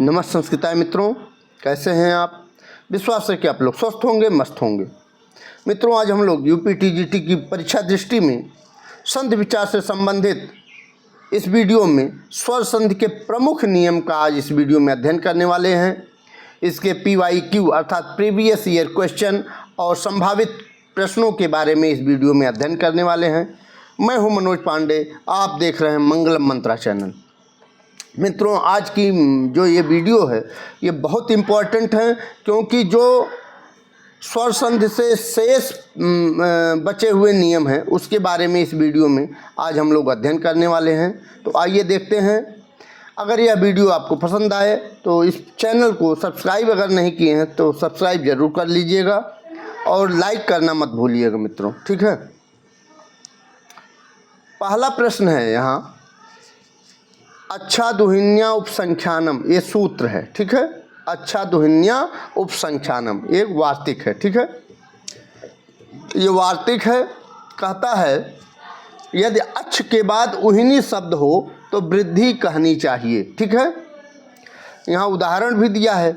नमस्ते संस्कृताय मित्रों, कैसे हैं आप। विश्वास है कि आप लोग स्वस्थ होंगे, मस्त होंगे। मित्रों, आज हम लोग यूपी टीजीटी की परीक्षा दृष्टि में संधि विचार से संबंधित इस वीडियो में स्वर संधि के प्रमुख नियम का आज इस वीडियो में अध्ययन करने वाले हैं। इसके PYQ अर्थात प्रीवियस ईयर क्वेश्चन और संभावित प्रश्नों के बारे में इस वीडियो में अध्ययन करने वाले हैं। मैं हूं मनोज पांडे, आप देख रहे हैं मंगलम मंत्रा चैनल। मित्रों, आज की जो ये वीडियो है ये बहुत इम्पॉर्टेंट है, क्योंकि जो स्वर संधि से शेष बचे हुए नियम हैं उसके बारे में इस वीडियो में आज हम लोग अध्ययन करने वाले हैं। तो आइए देखते हैं। अगर यह वीडियो आपको पसंद आए तो इस चैनल को सब्सक्राइब अगर नहीं किए हैं तो सब्सक्राइब ज़रूर कर लीजिएगा और लाइक करना मत भूलिएगा मित्रों, ठीक है। पहला प्रश्न है यहाँ, अच्छा दुहिन्या उपसंख्यानम, ये सूत्र है, ठीक है। अच्छा दुहिन्या उपसंख्यानम एक वार्तिक है, ठीक है। ये वार्तिक है। कहता है यदि अच्छ के बाद उहिनी शब्द हो तो वृद्धि कहनी चाहिए, ठीक है। यहाँ उदाहरण भी दिया है।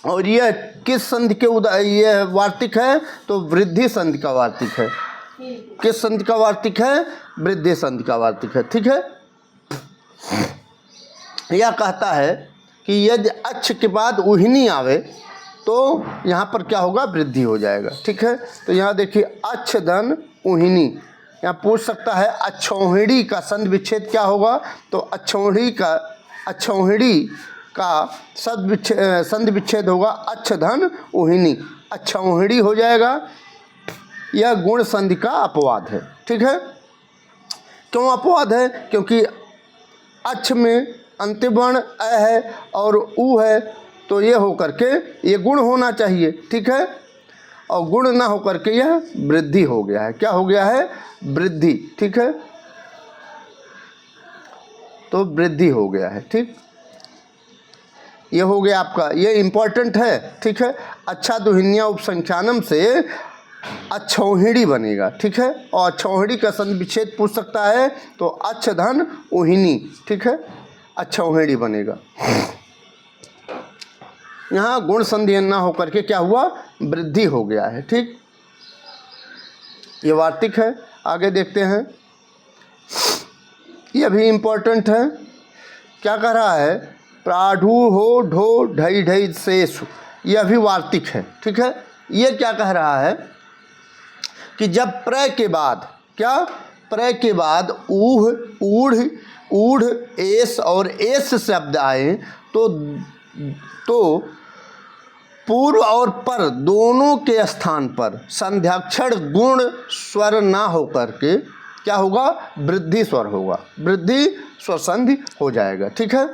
और यह किस संधि के ये वार्तिक है तो वृद्धि संधि का वार्तिक है। किस संधि का वार्तिक है? वृद्धि संधि का वार्तिक है, ठीक है। यह कहता है कि यदि अच्छ के बाद उहिनी आवे तो यहाँ पर क्या होगा? वृद्धि हो जाएगा, ठीक है। तो यहाँ देखिए अच्छ धन उहिनी, यहाँ पूछ सकता है अच्छौहिड़ी का संधि विच्छेद क्या होगा? तो अच्छौहिड़ी का संधि विच्छेद होगा अच्छ धन उहिनी, अच्छौहिड़ी हो जाएगा। यह गुण संधि का अपवाद है, ठीक है। क्यों अपवाद है? क्योंकि अच्छ में अंतिम वर्ण अ है और उ है, तो ये होकर के ये गुण होना चाहिए, ठीक है। और गुण ना होकर के यह वृद्धि हो गया है। क्या हो गया है? वृद्धि, ठीक है। तो वृद्धि हो गया है, ठीक। ये हो गया आपका, ये इम्पोर्टेंट है, ठीक है। अच्छा दुहिन्या उपसंख्यानम से अच्छौहिड़ी बनेगा, ठीक है। और अच्छौहिड़ी का संधि विच्छेद पूछ सकता है तो अच्छ धन उहिनी, ठीक है, अच्छौहिड़ी बनेगा। यहाँ गुण संधि ना होकर के क्या हुआ? वृद्धि हो गया है, ठीक। ये वार्तिक है। आगे देखते हैं। यह भी इम्पोर्टेंट है। क्या कह रहा है? प्राढ़ु हो ढो ढई ढई शेष, यह भी वार्तिक है, ठीक है। ये क्या कह रहा है कि जब प्रय के बाद क्या? प्रय के बाद ऊह ऊढ़ ऊढ़ एस और एस शब्द आए तो पूर्व और पर दोनों के स्थान पर संध्याक्षर गुण स्वर ना होकर के क्या होगा? वृद्धि स्वर होगा, वृद्धि स्वर संधि हो जाएगा, ठीक है।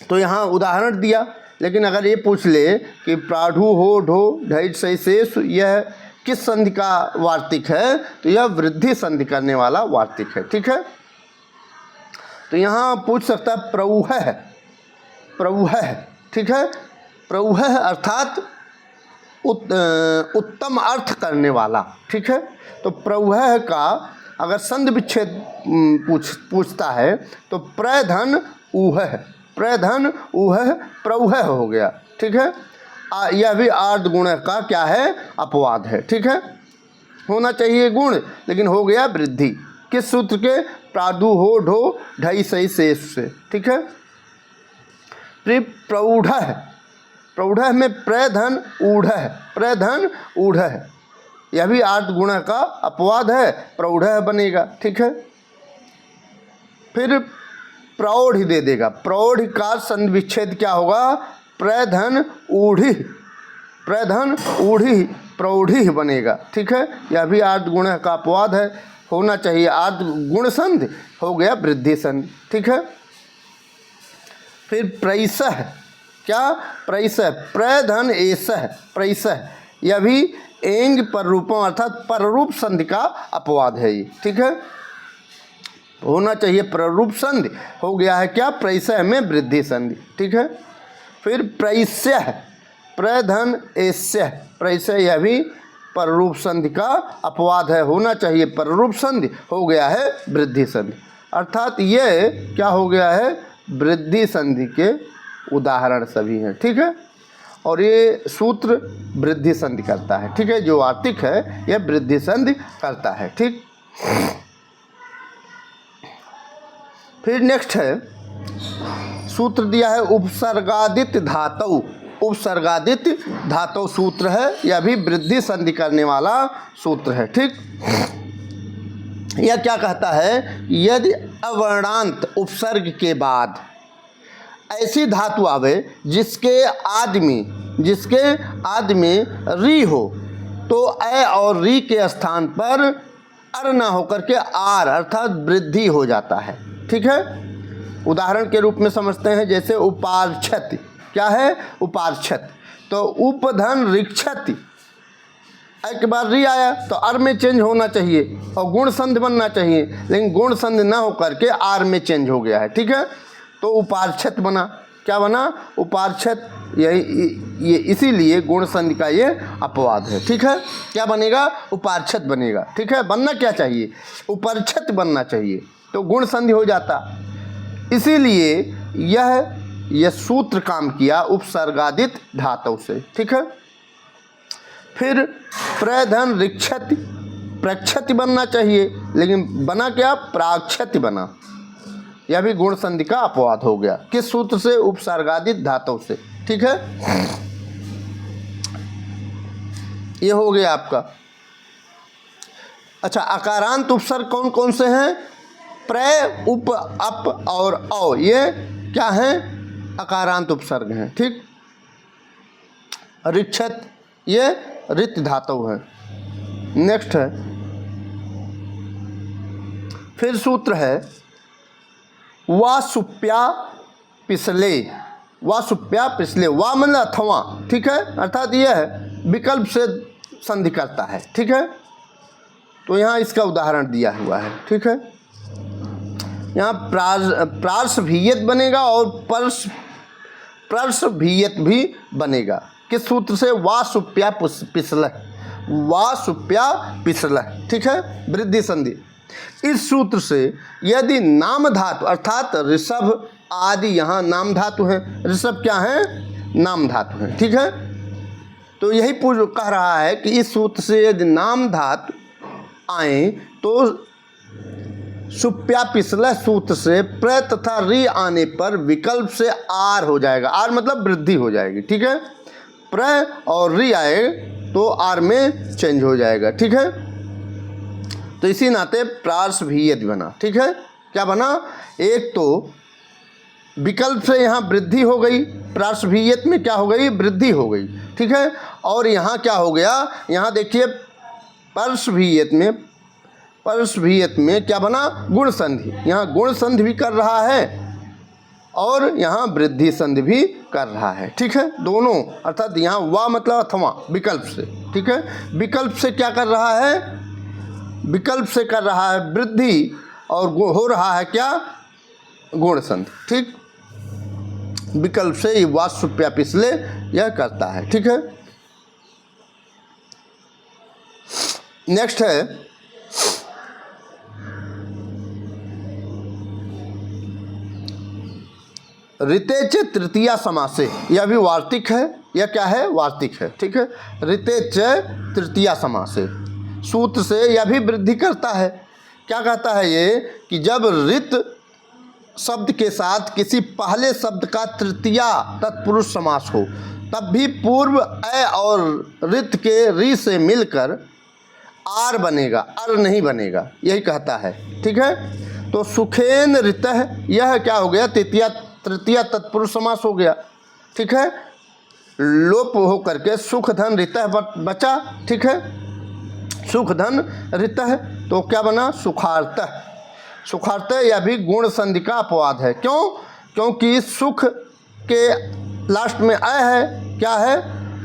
तो यहाँ उदाहरण दिया, लेकिन अगर ये पूछ ले कि प्राढ़ु हो ढो ढई सही शेष, यह किस संधि का वार्तिक है? तो यह वृद्धि संधि करने वाला वार्तिक है, ठीक है। तो यहाँ पूछ सकता है प्रौह, ठीक है। प्रौह अर्थात उत्तम अर्थ करने वाला, ठीक है। तो प्रौह का अगर संधि विच्छेद पूछता है तो प्रधन ऊह, प्रधन ऊह प्रौह हो गया, ठीक है। यह भी आर्ध गुण का क्या है? अपवाद है, ठीक है। होना चाहिए गुण, लेकिन हो गया वृद्धि। किस सूत्र के? प्रादु हो ढो ढई सही शेष से, ठीक है। प्रौढ़, प्रौढ़ में प्रधन ऊढ़, प्रधन ऊढ़, यह भी आर्ध गुण का अपवाद है, प्रौढ़ बनेगा, ठीक है। फिर प्रौढ़ दे देगा। प्रौढ़ का संधि विच्छेद क्या होगा? प्रधन ऊढ़ी, प्रधन ऊढ़ी प्रौढ़ी बनेगा, ठीक है। यह भी आर्ध गुण का अपवाद है, होना चाहिए आर्ध गुण संधि, हो गया वृद्धि संधि, ठीक है। फिर प्रैसह, क्या? प्रैसह, प्रधन एसह, प्रैसह, यह भी एंग पर रूपों अर्थात पररूप संधि का अपवाद है ये, ठीक है। होना चाहिए प्ररूप संधि, हो गया है क्या? प्रैसह में वृद्धि संधि, ठीक है। फिर प्रैस्य, प्रधन एस्य, प्रैस्य, यह भी पररूप संधि का अपवाद है, होना चाहिए पररूप संधि, हो गया है वृद्धि संधि। अर्थात ये क्या हो गया है? वृद्धि संधि के उदाहरण सभी हैं, ठीक है। और ये सूत्र वृद्धि संधि करता है, ठीक है। जो वार्तिक है यह वृद्धि संधि करता है, ठीक। फिर नेक्स्ट है, सूत्र दिया है उपसर्गादित धातु। उपसर्गादित धातु सूत्र है, यह भी वृद्धि संधि करने वाला सूत्र है, ठीक। यह क्या कहता है, यदि अवर्णांत उपसर्ग के बाद ऐसी धातु आवे जिसके आदि में री हो, तो अ और री के स्थान पर अर न होकर के आर अर्थात वृद्धि हो जाता है, ठीक है। उदाहरण के रूप में समझते हैं, जैसे उपार्क्षति। क्या है? उपार्क्षति। तो उपधन रिक्षति, एक बार री आया तो अर में चेंज होना चाहिए और गुण संधि बनना चाहिए, लेकिन गुण संधि न होकर के आर में चेंज हो गया है, ठीक है। तो उपार्क्षत बना। क्या बना? उपार्क्षत। ये इसीलिए गुण संधि का ये अपवाद है, ठीक है। क्या बनेगा? उपार्क्षत बनेगा, ठीक है। बनना क्या चाहिए? उपार्क्षत बनना चाहिए, तो गुण संधि हो जाता। इसीलिए यह सूत्र काम किया उपसर्गादित धातु से, ठीक है। फिर प्रधन रिक्षति, प्रक्षति बनना चाहिए, लेकिन बना क्या? प्राक्षति बना। यह भी गुण संधि का अपवाद हो गया। किस सूत्र से? उपसर्गादित धातु से, ठीक है। ये हो गया आपका। अच्छा, अकारांत उपसर्ग कौन कौन से हैं? प्र, उप, अप और औ, ये क्या हैं? अकारांत उपसर्ग हैं, ठीक। रिक्षत, ये रित धातु है। नेक्स्ट है, फिर सूत्र है वा सुप्या पिछले। वा सुप्या पिछले, वा मतलब अथवा, ठीक है। अर्थात यह है विकल्प से संधि करता है, ठीक है। तो यहाँ इसका उदाहरण दिया हुआ है, ठीक है। यहाँ प्रार्शभीयत बनेगा और पर्शभीयत भी बनेगा। किस सूत्र से? वा सुप्या पिछल, वा सुप्या पिछल, ठीक है, वृद्धि संधि। इस सूत्र से यदि नाम धातु अर्थात ऋषभ आदि, यहाँ नाम धातु है, ऋषभ क्या है? नाम धातु है, ठीक है। तो यही कह रहा है कि इस सूत्र से यदि नाम धातु आए तो सुप्या पिछला सूत्र से प्र तथा री आने पर विकल्प से आर हो जाएगा। आर मतलब वृद्धि हो जाएगी, ठीक है। प्र और री आए तो आर में चेंज हो जाएगा, ठीक है। तो इसी नाते प्रार्शभीयत बना, ठीक है। क्या बना? एक तो विकल्प से यहाँ वृद्धि हो गई, प्रार्शभीयत में क्या हो गई? वृद्धि हो गई, ठीक है। और यहाँ क्या हो गया? यहाँ देखिए पर्शभीयत में क्या बना? गुण संधि। यहाँ गुण संधि भी कर रहा है और यहाँ वृद्धि संधि भी कर रहा है, ठीक है। दोनों, अर्थात यहाँ वा मतलब अथवा विकल्प से, ठीक है। विकल्प से क्या कर रहा है? विकल्प से कर रहा है वृद्धि और हो रहा है क्या? गुण संधि, ठीक। विकल्प से ये वा सुप्या पिछले यह करता है, ठीक है। नेक्स्ट है ऋते च तृतीया समासे। यह भी वार्तिक है। यह क्या है? वार्तिक है, ठीक है। ऋते च तृतीया समासे सूत्र से यह भी वृद्धि करता है। क्या कहता है ये? कि जब ऋत शब्द के साथ किसी पहले शब्द का तृतीया तत्पुरुष समास हो, तब भी पूर्व अ और ऋत के री से मिलकर आर बनेगा, अर नहीं बनेगा, यही कहता है, ठीक है। तो सुखेन ऋतः, यह क्या हो गया? तृतीया तत्पुरुष समास हो गया, ठीक है। लोप हो करके सुख धन ऋतः बचा, ठीक है। सुख धन ऋतः, तो क्या बना? सुखार्तः। सुखार्तः यह भी गुण संधि का अपवाद है। क्यों? क्योंकि सुख के लास्ट में अ है। क्या है?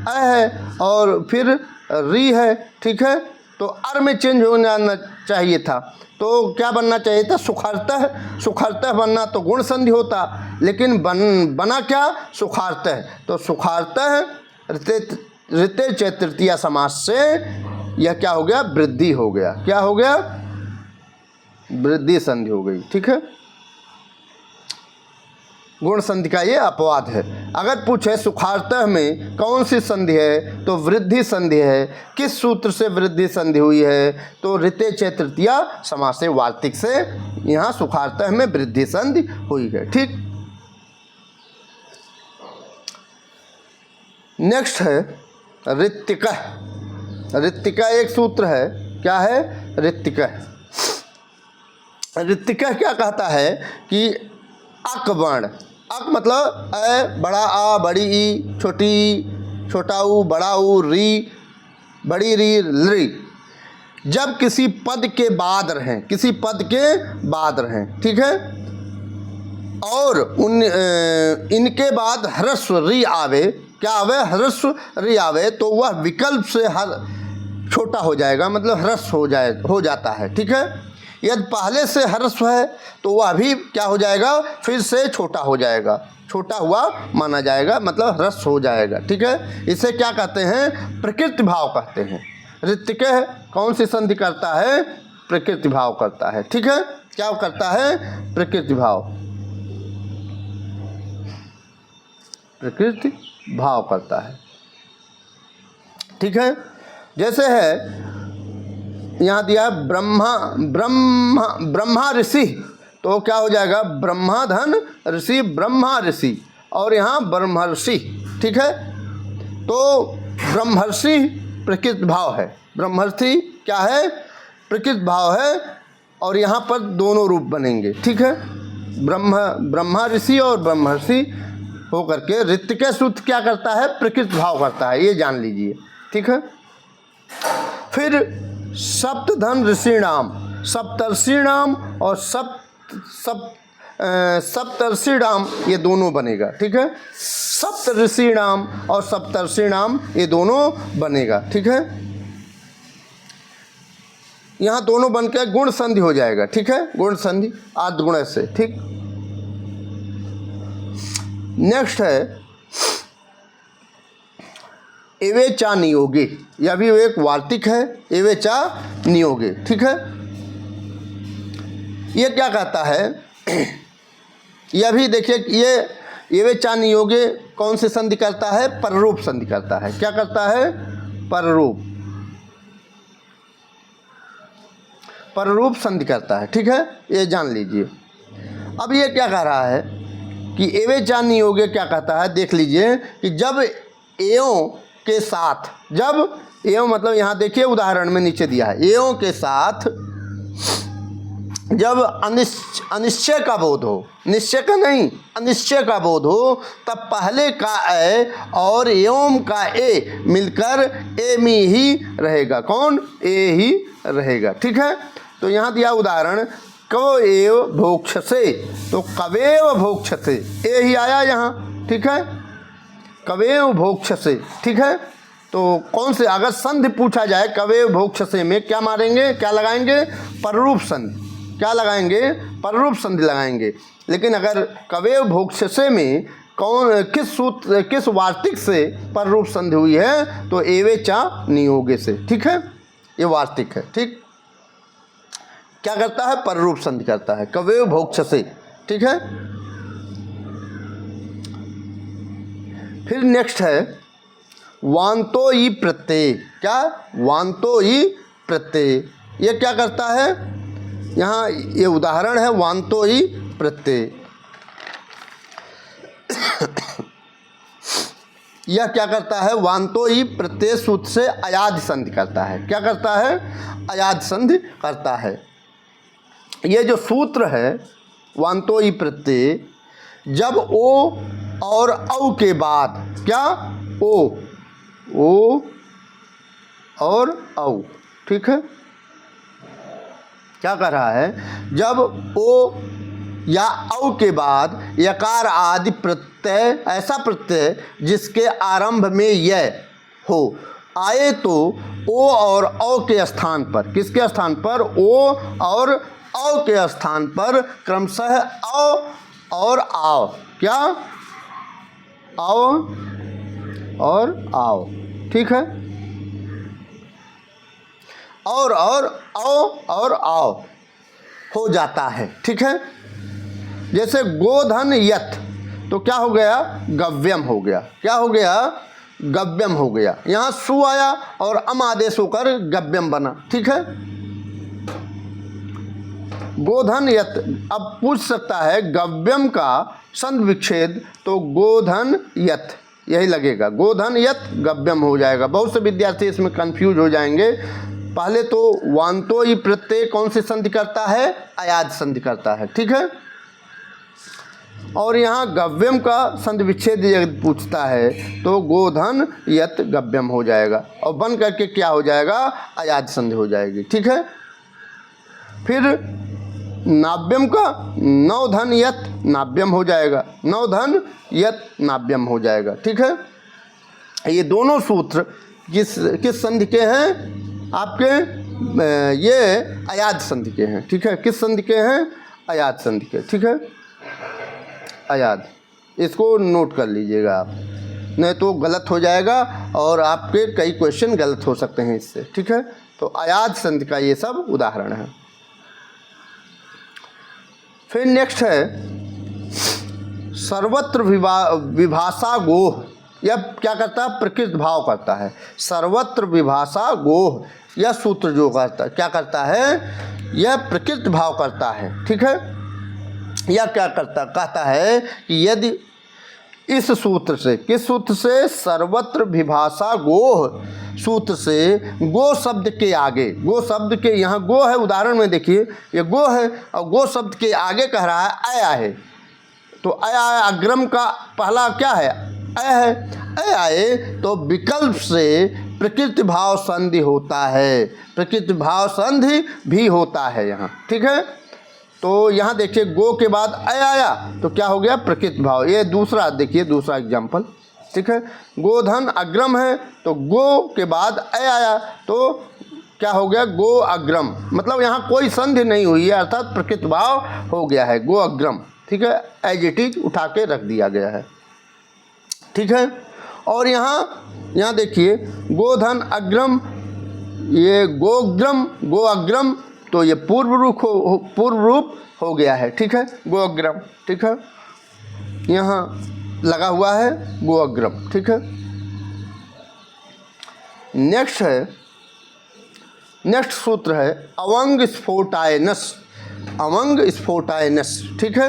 अ है और फिर री है, ठीक है। तो अर में चेंज हो जाना चाहिए था, तो क्या बनना चाहिए था? सुखार्तः। सुखार्तः बनना तो गुण संधि होता, लेकिन बना क्या? सुखार्तः। तो सुखार्तः ऋते च तृतीया समास से यह क्या हो गया? वृद्धि हो गया। क्या हो गया? वृद्धि संधि हो गई, ठीक है। गुण संधि का ये अपवाद है। अगर पूछे सुखार्थः में कौन सी संधि है, तो वृद्धि संधि है। किस सूत्र से वृद्धि संधि हुई है, तो ऋते चे तृतीया समास से वार्तिक से यहाँ सुखार्थः में वृद्धि संधि हुई है। ठीक, नेक्स्ट है ऋत्तिकः। ऋत्तिकः एक सूत्र है, क्या है, ऋत्तिकः। ऋत्तिकः क्या कहता है कि अक वर्ण, अक मतलब अ, बड़ा आ, बड़ी ई, छोटी ई, छोटा ऊ, बड़ा ऊ, री, बड़ी री, ली, जब किसी पद के बाद रहें, किसी पद के बाद रहें, ठीक है, और इनके बाद ह्रस्व री आवे, क्या आवे, ह्रस्व री आवे, तो वह विकल्प से हर छोटा हो जाएगा, मतलब ह्रस्व हो जाता है। ठीक है, यदि पहले से ह्रस्व है तो वह भी क्या हो जाएगा, फिर से छोटा हो जाएगा, छोटा हुआ माना जाएगा, मतलब ह्रस्व हो जाएगा। ठीक है, इसे क्या कहते हैं, प्रकृति भाव कहते हैं। ऋत्तिकः कौन सी संधि करता है, प्रकृति भाव करता है। ठीक है, क्या करता है, प्रकृति भाव, प्रकृति भाव करता है। ठीक है, जैसे है यहाँ दिया ब्रह्मा ऋषि, तो क्या हो जाएगा, ब्रह्मा धन ऋषि, ब्रह्मा ऋषि, और यहाँ ब्रह्मर्षि। ठीक है, तो ब्रह्मर्षि प्रकृति भाव है, ब्रह्मर्षि क्या है, प्रकृति भाव है, और यहाँ पर दोनों रूप बनेंगे। ठीक है, ब्रह्मा ऋषि और ब्रह्मर्षि होकर के ऋत्तिकः सूत्र क्या करता है, प्रकृति भाव करता है, ये जान लीजिए। ठीक है, फिर सप्तधन ऋषिणाम, सप्तर्षिणाम और सप्तर्षिणाम ये दोनों बनेगा। ठीक है, सप्त ऋषिणाम और सप्तर्षिणाम ये दोनों बनेगा। ठीक है, यहाँ दोनों बनकर गुण संधि हो जाएगा। ठीक है, गुण संधि आद्य गुण से। ठीक, नेक्स्ट है एवेचा नियोगे, यह भी एक वार्तिक है, एवेचा नियोगे। ठीक है, ये क्या कहता है, यह भी देखिए, ये एवेचा नियोगे कौन सी संधि करता है, पररूप संधि करता है। क्या करता है, पररूप, पररूप संधि करता है। ठीक है, ये जान लीजिए। अब ये क्या कह रहा है कि एवेचा नियोगे क्या कहता है, देख लीजिए कि जब एवं के साथ, जब एवं मतलब यहाँ देखिए उदाहरण में नीचे दिया है, एवं के साथ जब अनिश्चय का बोध हो, निश्चय का नहीं, अनिश्चय का बोध हो, तब पहले का ए और एवं का ए मिलकर ए में ही रहेगा। कौन, ए ही रहेगा। ठीक है, तो यहाँ दिया उदाहरण कवेव भोक्षसे, तो कवेव भोक्षसे ए ही आया यहाँ। ठीक है, कवेव भोक्षसे। ठीक है, तो कौन से, अगर संधि पूछा जाए कवेव भोक्षसे में क्या मारेंगे, क्या लगाएंगे, पररूप संधि, क्या लगाएंगे, पररूप संधि लगाएंगे। लेकिन अगर कवेव भोक्षसे में कौन, किस सूत्र, किस वार्तिक से पररूप संधि हुई है, तो एवेचा नियोगे से। ठीक है, ये वार्तिक है। ठीक, क्या करता है, पररूप संधि करता है, कवेव भोक्षसे। ठीक है, फिर नेक्स्ट है वांतो ई प्रत्यय। क्या, वांतो ई प्रत्यय, ये क्या करता है, यहाँ ये उदाहरण है वांतो ई प्रत्यय। यह क्या करता है, वांतो ई प्रत्यय सूत्र से अयाद संधि करता है। क्या करता है, अयाद संधि करता है। ये जो सूत्र है वांतो ई प्रत्यय, जब ओ और औ के बाद, क्या, ओ और औ। ठीक है, क्या कर रहा है, जब ओ या औ के बाद यकार आदि प्रत्यय, ऐसा प्रत्यय जिसके आरंभ में यह हो आए, तो ओ और औ के स्थान पर, किसके स्थान पर, ओ और औ के स्थान पर क्रमशः औ और आओ, क्या, आओ और आओ। ठीक है, और आओ और आओ हो जाता है। ठीक है, जैसे गोधन यत, तो क्या हो गया, गव्यम हो गया। क्या हो गया, गव्यम हो गया। यहाँ सु आया और अम आदेश होकर गव्यम बना, ठीक है। गोधन यत, अब पूछ सकता है गव्यम का संधि विच्छेद, तो गोधन यत यही लगेगा, गोधन यत गव्यम हो जाएगा। बहुत से विद्यार्थी इसमें कंफ्यूज हो जाएंगे। पहले तो वांतो ही प्रत्यय कौन सी संधि करता है, अयाज संधि करता है, ठीक है। और यहाँ गव्यम का संधि विच्छेद यदि पूछता है तो गोधन यत गव्यम हो जाएगा और बन करके क्या हो जाएगा, अयाज संधि हो जाएगी, ठीक है। फिर नाभ्यम का नवधन यत नाभ्यम हो जाएगा, नवधन यत नाभ्यम हो जाएगा, ठीक है। ये दोनों सूत्र किस संधि के हैं आपके, ये अयाज संधि के हैं, ठीक है। किस संधि के हैं, अयाज संधि के, ठीक है। अयाज, इसको नोट कर लीजिएगा आप, नहीं तो गलत हो जाएगा और आपके कई क्वेश्चन गलत हो सकते हैं इससे, ठीक है। तो अयाज संधि का ये सब उदाहरण है। फिर नेक्स्ट है सर्वत्र विभाषा गोह, यह क्या करता है, प्रकृत भाव करता है। सर्वत्र विभाषा गोह, यह सूत्र जो करता क्या करता है, यह प्रकृत भाव करता है, ठीक है। यह क्या करता, कहता है कि यदि इस सूत्र से, किस सूत्र से, सर्वत्र विभाषा गोह सूत्र से गो शब्द के आगे, गो शब्द के, यहाँ गो है उदाहरण में देखिए, ये गो है और गो शब्द के आगे कह रहा है अया है, तो अया अग्रम का पहला क्या है, अय है। अय आए तो विकल्प से प्रकृति भाव संधि होता है, प्रकृति भाव संधि भी होता है यहाँ, ठीक है। तो यहाँ देखिए गो के बाद अय आया तो क्या हो गया, प्रकृति भाव। ये दूसरा देखिए, दूसरा एग्जाम्पल, ठीक है। गोधन अग्रम है तो गो के बाद अय आया तो क्या हो गया, गो अग्रम, मतलब यहाँ कोई संधि नहीं हुई है, अर्थात प्रकृति भाव हो गया है, गो अग्रम, ठीक है। एज इट इज उठा के रख दिया गया है, ठीक है। और यहाँ देखिए गोधन अग्रम, ये गोग्रम, गो अग्रम, तो ये पूर्व रूप हो गया है, ठीक है, गो अग्रम, ठीक है। यहाँ लगा हुआ है गो अग्रम, ठीक है। नेक्स्ट सूत्र है अवंग स्फोटायनस, अवंग स्फोटायनस, ठीक है।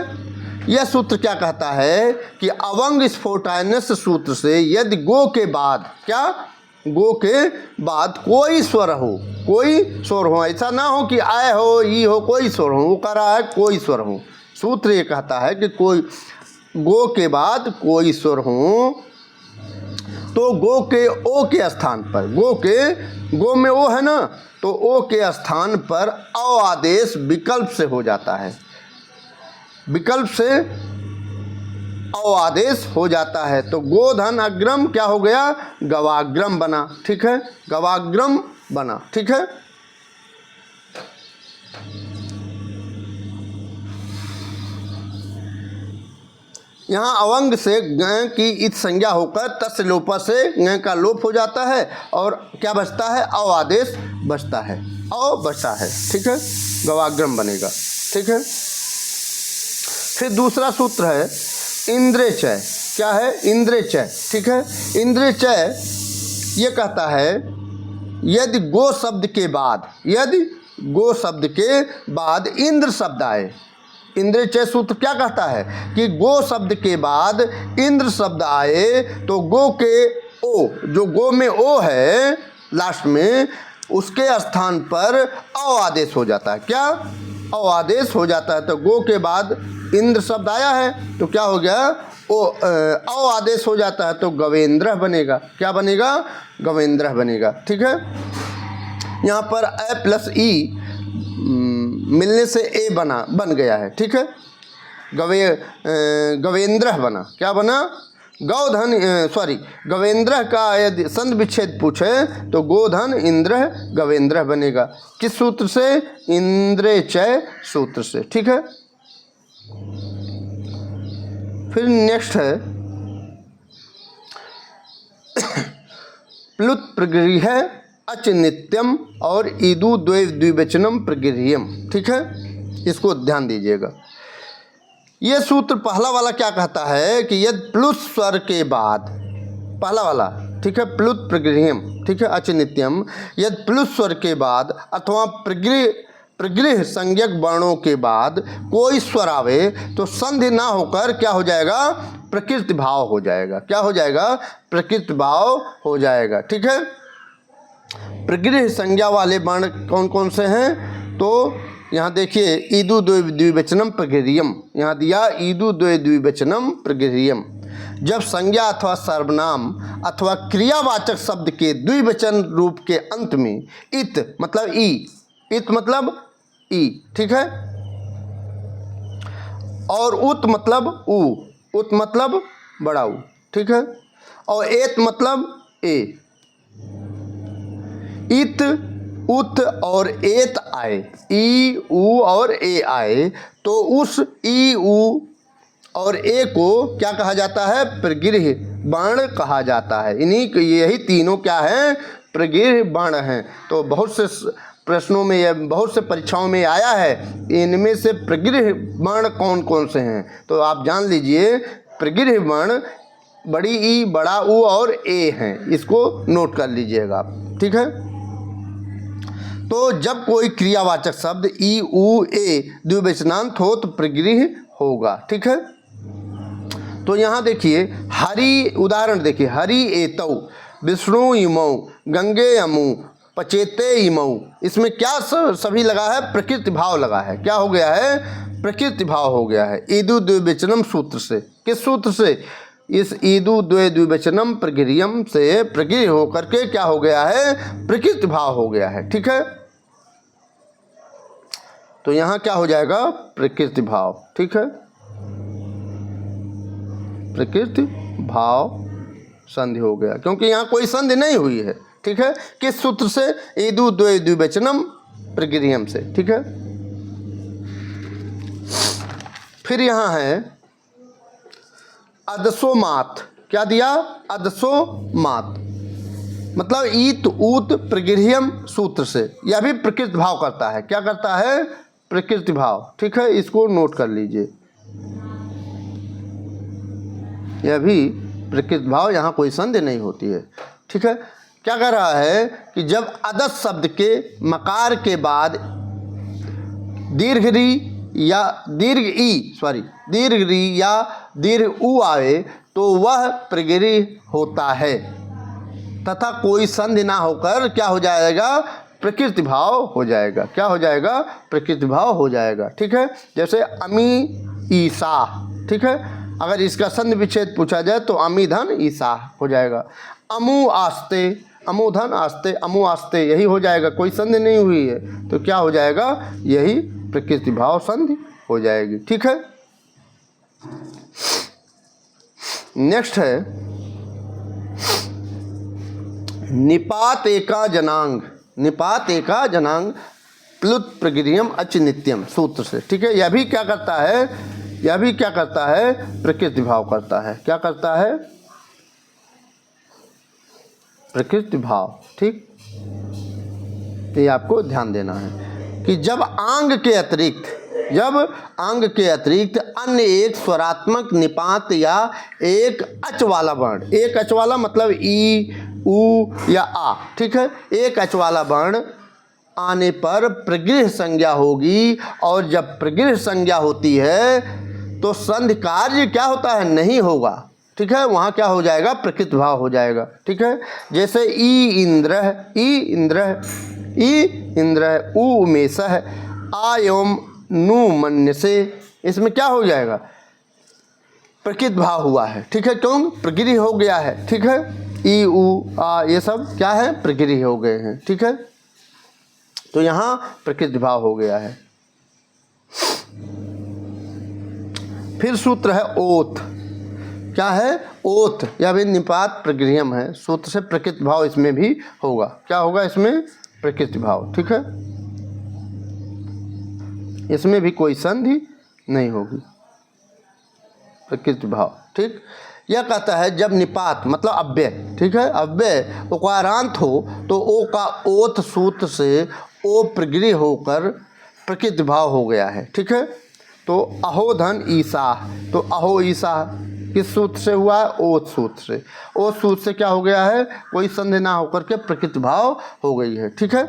यह सूत्र क्या कहता है कि अवंग स्फोटायनस सूत्र से यदि गो के बाद, क्या, गो के बाद कोई स्वर हो, कोई स्वर हो, ऐसा ना हो कि आय हो, ई हो, कोई स्वर हो, वो कह रहा है कोई स्वर हो। सूत्र ये कहता है कि कोई गो के बाद कोई स्वर हो तो गो के ओ के स्थान पर, गो में ओ है ना, तो ओ के स्थान पर अ आदेश विकल्प से हो जाता है, विकल्प से अ आदेश हो जाता है। तो गोधन अग्रम क्या हो गया, गवाग्रम बना, ठीक है, गवाग्रम बना, ठीक है। यहाँ अवंग से ग की इत संज्ञा होकर तस्य लोपा से ग का लोप हो जाता है और क्या बचता है, अ आदेश बचता है, अ बचता है, ठीक है, गवाग्रम बनेगा, ठीक है। फिर दूसरा सूत्र है इंद्रेचय, क्या है, इंद्रेचय, ठीक है। इंद्रेचय ये कहता है यदि गो शब्द के बाद, यदि गो शब्द के बाद इंद्र शब्द आए, इंद्रेचय सूत्र क्या कहता है कि गो शब्द के बाद इंद्र शब्द आए तो गो के ओ, जो गो में ओ है लास्ट में, उसके स्थान पर अ आदेश हो जाता है, क्या, अ आदेश हो जाता है। तो गो के बाद इंद्र शब्द आया है तो क्या हो गया, ओ अ आदेश हो जाता है तो गवेंद्र बनेगा, क्या बनेगा, गवेंद्र बनेगा, ठीक है। यहाँ पर अ प्लस ई मिलने से ए बन गया है, ठीक है। गवेंद्र बना, क्या बना, गवेंद्र का यदि संधि विच्छेद पूछे तो गोधन इंद्र गवेंद्र बनेगा, किस सूत्र से, इंद्रेचय सूत्र से, ठीक है। फिर नेक्स्ट है प्लुत प्रगृह अच नित्यम और ईदु द्विवचनम प्रगृह्यम, ठीक है, इसको ध्यान दीजिएगा। ये सूत्र पहला वाला क्या कहता है कि यदि प्लुत स्वर के बाद, पहला वाला ठीक है, प्लुत प्रगृह्यम ठीक है, अच नित्यम, यदि प्लुत स्वर के बाद अथवा प्रगृह संज्ञक वर्णों के बाद कोई स्वर आवे तो संधि ना होकर क्या हो जाएगा, प्रकृति भाव हो जाएगा। क्या हो जाएगा, प्रकृति भाव हो जाएगा। ठीक है, प्रगृह संज्ञा वाले वर्ण कौन कौन से हैं, तो यहाँ देखिए ईदु द्विवचनम प्रगृह्यम, यहाँ दिया ईदु द्विवचनम प्रगृह्यम। जब संज्ञा अथवा सर्वनाम अथवा क्रियावाचक शब्द के द्विवचन रूप के अंत में इत मतलब ई, इत मतलब ई ठीक है, और उत मतलब उ, उत मतलब बड़ा उ ठीक है, और एत मतलब ए, इत उत और एत आए, ई उ और ए आए तो उस ई उ और ए को क्या कहा जाता है, प्रगृह्य वर्ण कहा जाता है। इन्हीं यही तीनों क्या हैं, प्रगृह्य वर्ण हैं। तो बहुत से प्रश्नों में या बहुत से परीक्षाओं में आया है, इनमें से प्रगृह्य वर्ण कौन कौन से हैं, तो आप जान लीजिए प्रगृह्य वर्ण बड़ी ई, बड़ा उ और ए हैं, इसको नोट कर लीजिएगा आप। ठीक है, तो जब कोई क्रियावाचक शब्द ई उ ए द्विवचनांत हो तो प्रगृह्य होगा। ठीक है, तो यहाँ देखिए हरि, उदाहरण देखिए, हरि एतौ विष्णु इमौ गंगे अमु पचेते इमौ, इसमें क्या सभी लगा है, प्रकृति भाव लगा है। क्या हो गया है, प्रकृति भाव हो गया है ईदु द्विवचनम सूत्र से। किस सूत्र से, इस ईदु द्विवचनम प्रगृह्यम से प्रगृह्य होकर के क्या हो गया है, प्रकृति भाव हो गया है। ठीक है, तो यहाँ क्या हो जाएगा, प्रकृति भाव। ठीक है, प्रकृति भाव संधि हो गया, क्योंकि यहाँ कोई संधि नहीं हुई है। ठीक है, किस सूत्र से, ईदु द्विवचनम प्रगृह्यम से। ठीक है, फिर यहाँ है अदसोमात, क्या दिया, अदसोमात मतलब ईत ऊत प्रगृह्यम सूत्र से, यह भी प्रकृति भाव करता है। क्या करता है, प्रकृति भाव। ठीक है, इसको नोट कर लीजिए, यह भी प्रकृति भाव, यहाँ कोई संधि नहीं होती है। ठीक है, क्या कह रहा है कि जब अदस शब्द के मकार के बाद दीर्घ री या दीर्घ री या दीर्घ उ आए तो वह प्रगृह्य होता है तथा कोई संधि ना होकर क्या हो जाएगा, प्रकृति भाव हो जाएगा। क्या हो जाएगा, प्रकृति भाव हो जाएगा। ठीक है, जैसे अमी ईसा। ठीक है, अगर इसका संधि विच्छेद पूछा जाए तो अमी धन ईसा हो जाएगा। अमु आस्ते, अमु धन आस्ते, अमु आस्ते यही हो जाएगा, कोई संधि नहीं हुई है तो क्या हो जाएगा, यही प्रकृति भाव संधि हो जाएगी। ठीक है, नेक्स्ट है निपात एका जनांग, निपात एका जनांग प्लुत प्रगृह्यम अच नित्यम सूत्र से। ठीक है, यह भी क्या करता है, यह भी क्या करता है, प्रकृति भाव करता है। क्या करता है, प्रकृति भाव। ठीक, ये आपको ध्यान देना है कि जब आंग के अतिरिक्त अन्य एक स्वरात्मक निपात या एक अच वाला वर्ण, एक अच वाला मतलब ई उ या आ। ठीक है, एक अच वाला वर्ण आने पर प्रगृह्य संज्ञा होगी, और जब प्रगृह्य संज्ञा होती है तो संधि कार्य क्या होता है, नहीं होगा। ठीक है, वहाँ क्या हो जाएगा, प्रकृति भाव हो जाएगा। ठीक है, जैसे ई इंद्र उ उमेश है, आ एवं नु मन्य से, इसमें क्या हो जाएगा, प्रकृति भाव हुआ है। ठीक है, क्यों, प्रगृह्य हो गया है। ठीक है, ई उ आ ये सब क्या है, प्रगृह्य हो गए हैं। ठीक है, तो यहाँ प्रकृति भाव हो गया है। फिर सूत्र है ओथ, क्या है, ओथ, यह भी निपात प्रगृह्यम है, सूत्र से प्रकृति भाव इसमें भी होगा। क्या होगा, इसमें प्रकृति भाव। ठीक है, इसमें भी कोई संधि नहीं होगी, प्रकृति भाव। ठीक, यह कहता है जब निपात मतलब अव्यय, ठीक है, अव्यय उकारांत हो तो ओ का ओथ सूत्र से ओ प्रगृह्य होकर प्रकृति भाव हो गया है। ठीक है, तो अहोधन ईसा, तो अहो ईसा किस सूत्र से हुआ है? ओत सूत्र से। ओत सूत्र से क्या हो गया है? कोई संधि ना होकर के प्रकृति भाव हो गई है। ठीक है,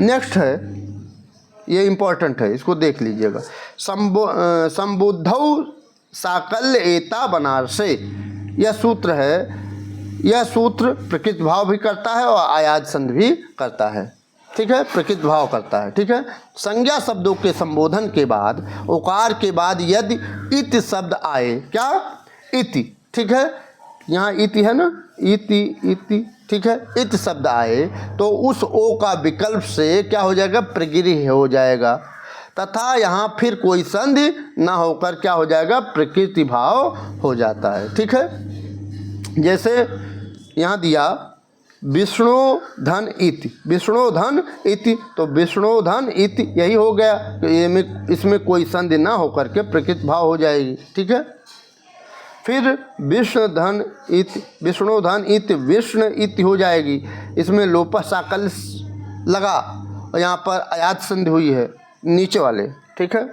नेक्स्ट है, ये इंपॉर्टेंट है, इसको देख लीजिएगा। संबुद्धौ साकल्य एता बनारसे, यह सूत्र है। यह सूत्र प्रकृति भाव भी करता है और आयात संधि भी करता है। ठीक है, प्रकृति भाव करता है। ठीक है, संज्ञा शब्दों के संबोधन के बाद ओकार के बाद यदि इति शब्द आए, क्या? इति। ठीक है, यहाँ इति है ना, इति इति। ठीक है, इति शब्द आए तो उस ओ का विकल्प से क्या हो जाएगा? प्रगिरी हो जाएगा, तथा यहाँ फिर कोई संधि ना होकर क्या हो जाएगा? प्रकृति भाव हो जाता है। ठीक है, जैसे यहाँ दिया विष्णुधन इति, विष्णुधन इति, तो विष्णुधन इति यही हो गया, तो इसमें कोई संधि ना होकर के प्रकृति भाव हो जाएगी। ठीक है, फिर विष्णुधन इति, विष्णुधन इति, विष्णु इति हो जाएगी, इसमें लोप साकल्य लगा और यहाँ पर आयात संधि हुई है नीचे वाले। ठीक है,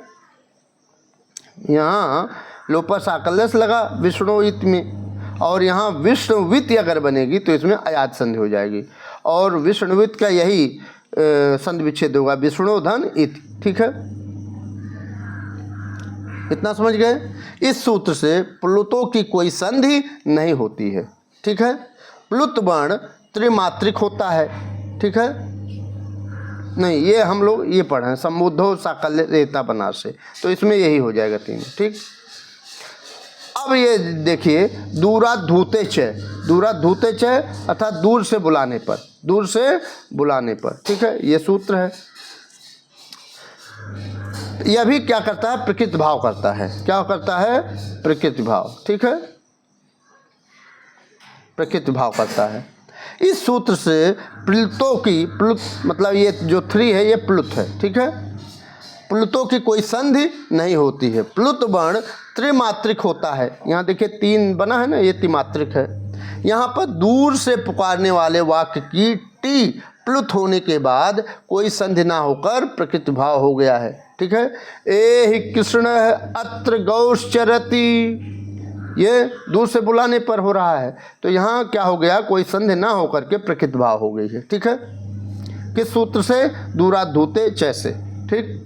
यहाँ लोप साकल्य लगा विष्णु इति में, और यहाँ विष्णुवित अगर बनेगी तो इसमें आयात संधि हो जाएगी, और विष्णुवित का यही संधि विच्छेद होगा, विष्णुधन इति। ठीक है, इतना समझ गए। इस सूत्र से प्लुतों की कोई संधि नहीं होती है। ठीक है, प्लुत वर्ण त्रिमात्रिक होता है। ठीक है, नहीं ये हम लोग ये पढ़े हैं, संबुद्धो साकल्य एता बनारसे, तो इसमें यही हो जाएगा 3। ठीक, अब ये देखिए दूरा धूते च, दूरा धूते च अर्थात दूर से बुलाने पर, दूर से बुलाने पर। ठीक है, ये सूत्र है। यह भी क्या करता है? प्रकृति भाव करता है। क्या करता है? प्रकृति भाव। ठीक है, प्रकृति भाव करता है। इस सूत्र से प्लुतों की, प्लुत मतलब ये जो 3 है ये प्लुत है। ठीक है, प्लुतों की कोई संधि नहीं होती है। प्लुत वर्ण त्रिमात्रिक होता है। यहाँ देखिए 3 बना है ना, ये त्रिमात्रिक है। यहाँ पर दूर से पुकारने वाले वाक्य की टी प्लुत होने के बाद कोई संधि ना होकर प्रकृति भाव हो गया है। ठीक है, ए ही कृष्ण अत्र गौश्चरति, ये दूर से बुलाने पर हो रहा है, तो यहाँ क्या हो गया? कोई संधि ना होकर के प्रकृति भाव हो गई है। ठीक है, किस सूत्र से? दूराधूते च से। ठीक,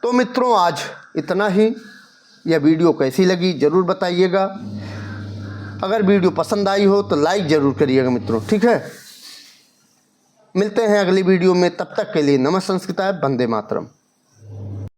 तो मित्रों आज इतना ही। यह वीडियो कैसी लगी ज़रूर बताइएगा। अगर वीडियो पसंद आई हो तो लाइक ज़रूर करिएगा मित्रों। ठीक है, मिलते हैं अगली वीडियो में, तब तक के लिए नमः संस्कृताय, वंदे मातरम।